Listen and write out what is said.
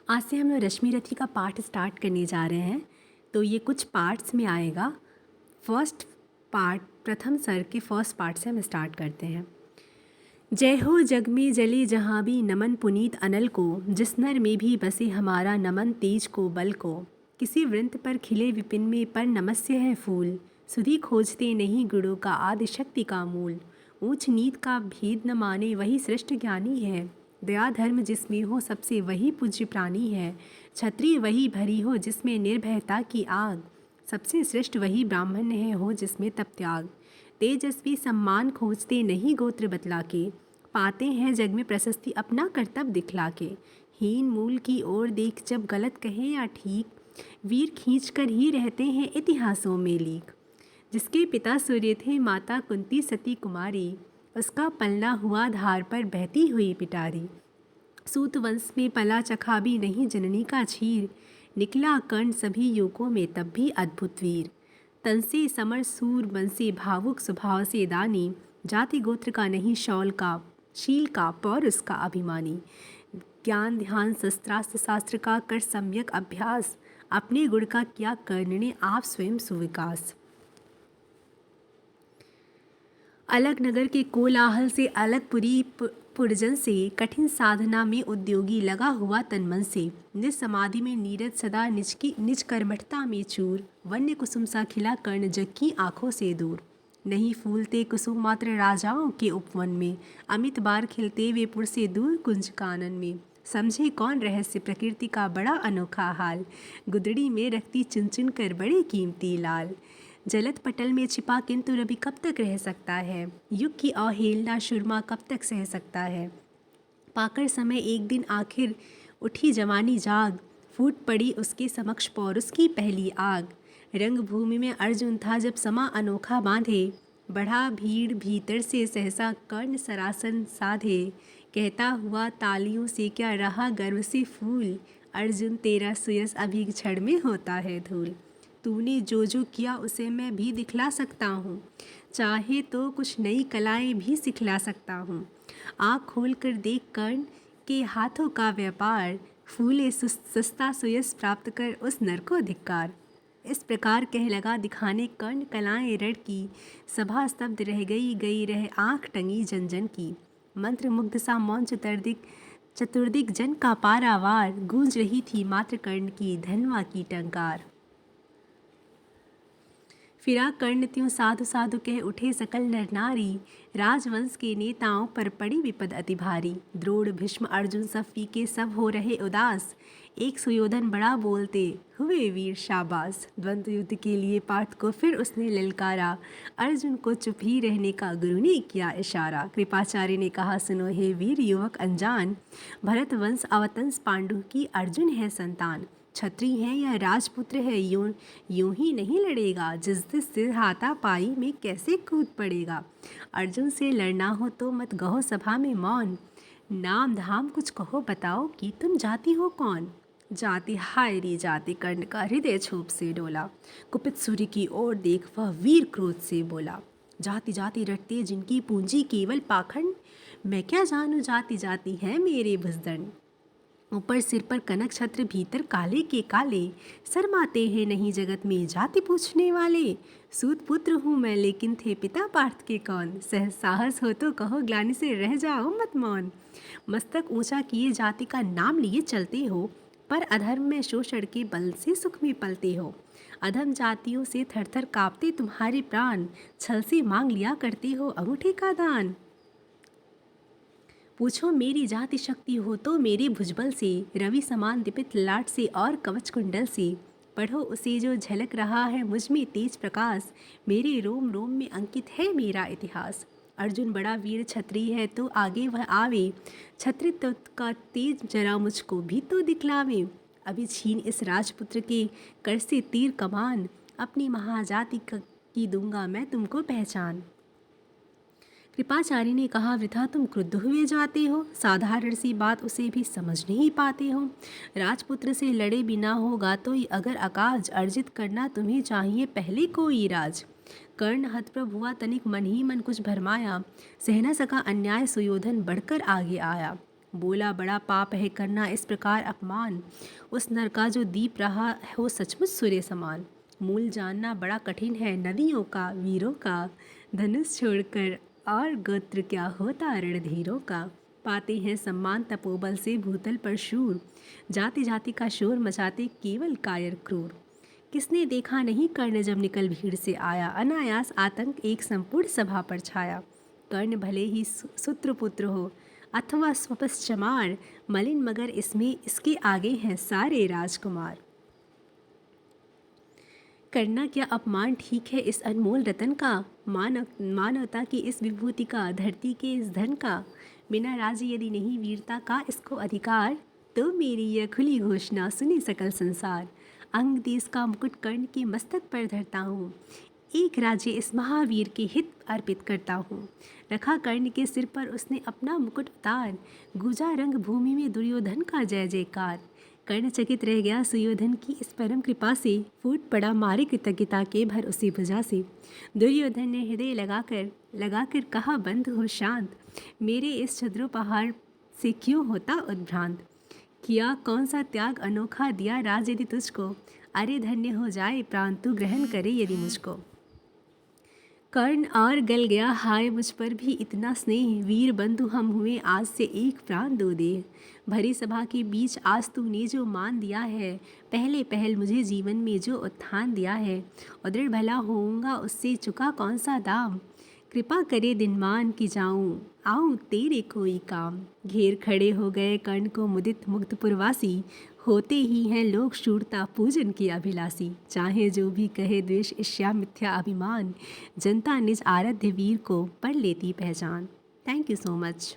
आज से हम लोग रश्मि रथी का पाठ स्टार्ट करने जा रहे हैं। तो ये कुछ पार्ट्स में आएगा। फर्स्ट पार्ट प्रथम सर के फर्स्ट पार्ट से हम स्टार्ट करते हैं। जय हो जग में जले जहाँ भी नमन पुनीत अनल को, जिस नर में भी बसे हमारा नमन तेज को बल को। किसी वृंत पर खिले विपिन में पर नमस्य है फूल, सुधी खोजते नहीं गुणों का आदि शक्ति का मूल। ऊंच नीच का भेद न माने वही श्रेष्ठ ज्ञानी है, दया धर्म जिसमें हो सबसे वही पूज्य प्राणी है। क्षत्रिय वही भरी हो जिसमें निर्भयता की आग, सबसे श्रेष्ठ वही ब्राह्मण है हो जिसमें तप त्याग। तेजस्वी सम्मान खोजते नहीं गोत्र बतला के, पाते हैं जग में प्रशस्ति अपना कर्तव्य दिखला के। हीन मूल की ओर देख जब गलत कहे या ठीक, वीर खींच कर ही रहते हैं इतिहासों में लीक। जिसके पिता सूर्य थे माता कुंती सती कुमारी, उसका पलना हुआ धार पर बहती हुई पिटारी। सूत वंश में पला चखा भी नहीं जननी का क्षीर, निकला कर्ण सभी युगों में तब भी अद्भुत वीर। तन से समर सूर मन से भावुक स्वभाव से दानी, जाति गोत्र का नहीं शौल का शील का पौरुष का अभिमानी। ज्ञान ध्यान शस्त्रास्त्र शास्त्र का कर सम्यक अभ्यास, अपने गुण का किया कर्ण ने आप स्वयं सुविकास। अलग नगर के कोलाहल से अलग पुरजन से, कठिन साधना में उद्योगी लगा हुआ तन मन से। निज समाधि में नीरज सदा निज कर्मठता में चूर, वन्य कुसुम सा खिला कर्ण जग की आंखों से दूर। नहीं फूलते कुसुम मात्र राजाओं के उपवन में, अमित बार खिलते वे पुर से दूर कुंज कानन में। समझे कौन रहस्य प्रकृति का बड़ा अनोखा हाल, गुदड़ी में रखती चुन चुन कर बड़े कीमती लाल। जलत पटल में छिपा किंतु रवि कब तक रह सकता है, युग की अवहेलना सुरमा कब तक सह सकता है। पाकर समय एक दिन आखिर उठी जवानी जाग, फूट पड़ी उसके समक्ष पौरुष की पहली आग। रंग भूमि में अर्जुन था जब समा अनोखा बांधे, बढ़ा भीड़ भीतर से सहसा कर्ण सरासन साधे। कहता हुआ तालियों से क्या रहा गर्व से फूल, अर्जुन तेरा सुयस अभी क्षण में होता है धूल। तूने जो जो किया उसे मैं भी दिखला सकता हूँ, चाहे तो कुछ नई कलाएं भी सिखला सकता हूँ। आँख खोल कर देख कर्ण के हाथों का व्यापार, फूले सस्ता सुयस प्राप्त कर उस नर को धिक्कार। इस प्रकार कह लगा दिखाने कर्ण कलाएं रण की, सभा स्तब्ध रह गई रह आँख टंगी जन जन की। मंत्र मुग्ध सा मौन चतुर्दिक जन का पारावार, गूंज रही थी मात्र कर्ण की धनवा की टंकार। फिरा कर्ण त्यों साधु साधु कह उठे सकल नर नारी, राजवंश के नेताओं पर पड़ी विपद अति भारी। द्रोण भीष्म अर्जुन सब फीके सब हो रहे उदास, एक सुयोधन बड़ा बोलते हुए वीर शाबाश। द्वंद्व युद्ध के लिए पार्थ को फिर उसने ललकारा, अर्जुन को चुप ही रहने का गुरु ने किया इशारा। कृपाचार्य ने कहा सुनो हे वीर युवक अनजान, भरत वंश अवतंस पांडु की अर्जुन है संतान। क्षत्रिय है या राजपुत्र है यूं ही नहीं लड़ेगा, जिस सिर हाथापाई में कैसे कूद पड़ेगा। अर्जुन से लड़ना हो तो मत गहो सभा में मौन, नाम धाम कुछ कहो बताओ कि तुम जाति हो कौन। जाति हाय रे जाति, कर्ण का हृदय क्षोभ से डोला। कुपित सूर्य की ओर देख वह वीर क्रोध से बोला, जाति जाति रटते जिनकी पूंजी केवल पाखंड, मैं क्या जानू जाति जाति है मेरे भुजदंड। ऊपर सिर पर कनक छत्र भीतर काले के काले, शर्माते हैं नहीं जगत में जाति पूछने वाले। सूत पुत्र हूँ मैं लेकिन थे पिता पार्थ के कौन, साहस हो तो कहो ग्लानि से रह जाओ मत मौन। मस्तक ऊंचा किए जाति का नाम लिए चलते हो, पर अधर्म में शोषण के बल से सुख में पलते हो। अधम जातियों से थर थर कांपते तुम्हारे प्राण, छल से मांग लिया करते हो अंगूठे का दान। पूछो मेरी जाति शक्ति हो तो मेरे भुजबल से, रवि समान दीपित ललाट से और कवच कुंडल से। पढ़ो उसे जो झलक रहा है मुझ में तेज प्रकाश, मेरे रोम रोम में अंकित है मेरा इतिहास। अर्जुन बड़ा वीर क्षत्रिय है तो आगे वह आवे, क्षत्रिय का तेज जरा मुझको भी तो दिखलावे। अभी छीन इस राजपुत्र के कर से तीर कमान, अपनी महाजाति की दूंगा मैं तुमको पहचान। कृपाचार्य ने कहा वृथा तुम क्रुद्ध हुए जाते हो, साधारण सी बात उसे भी समझ नहीं पाते हो। राजपुत्र से लड़े बिना होगा तो अगर अकाज, अर्जित करना तुम्हें चाहिए पहले कोई राज। कर्ण हतप्रभ हुआ तनिक मन ही मन कुछ भरमाया, सह न सका अन्याय सुयोधन बढ़कर आगे आया। बोला बड़ा पाप है करना इस प्रकार अपमान, उस नर का जो दीप रहा हो सचमुच सूर्य समान। मूल जानना बड़ा कठिन है नदियों का वीरों का, धनुष छोड़कर और गोत्र क्या होता रणधीरों का। पाते हैं सम्मान तपोबल से भूतल पर शूर, जाति जाति का शोर मचाते केवल कायर क्रूर। किसने देखा नहीं कर्ण जब निकल भीड़ से आया, अनायास आतंक एक संपूर्ण सभा पर छाया। कर्ण भले ही सूत्रपुत्र हो अथवा स्वपस चमार, मलिन मगर इसमें इसके आगे हैं सारे राजकुमार। करना क्या अपमान ठीक है इस अनमोल रतन का, मानवता की इस विभूति का, धरती के इस धन का। बिना राज्य यदि नहीं वीरता का इसको अधिकार, तो मेरी यह खुली घोषणा सुने सकल संसार। अंग देश का मुकुट कर्ण के मस्तक पर धरता हूँ, एक राज्य इस महावीर के हित अर्पित करता हूँ। रखा कर्ण के सिर पर उसने अपना मुकुट उतार, गूंजा रंग भूमि में दुर्योधन का जय जयकार। कर्ण चकित रह गया सुयोधन की इस परम कृपा से, फूट पड़ा मारे कृतज्ञता के भर उसी भुजा से। दुर्योधन ने हृदय लगाकर कहा बंद हो शांत, मेरे इस छद्रोपहार से क्यों होता उद्भ्रांत। किया कौन सा त्याग अनोखा दिया राज यदि तुझको, अरे धन्य हो जाए प्राण तू ग्रहण करे यदि मुझको। कर्ण और गल गया हाय मुझ पर भी इतना स्नेह, वीर बंधु हम हुए आज से एक प्राण दो दे। भरी सभा के बीच आज तूने जो मान दिया है, पहले पहल मुझे जीवन में जो उत्थान दिया है, उदृढ़ भला होऊंगा उससे चुका कौन सा दाम। कृपा करे दिनमान की जाऊं आऊं तेरे कोई काम। घेर खड़े हो गए कर्ण को मुदित मुग्ध पुरवासी, होते ही हैं लोग शूरता पूजन की अभिलाषी। चाहे जो भी कहे द्वेष ईर्ष्या मिथ्या अभिमान, जनता निज आराध्य वीर को पढ़ लेती पहचान। Thank you so much.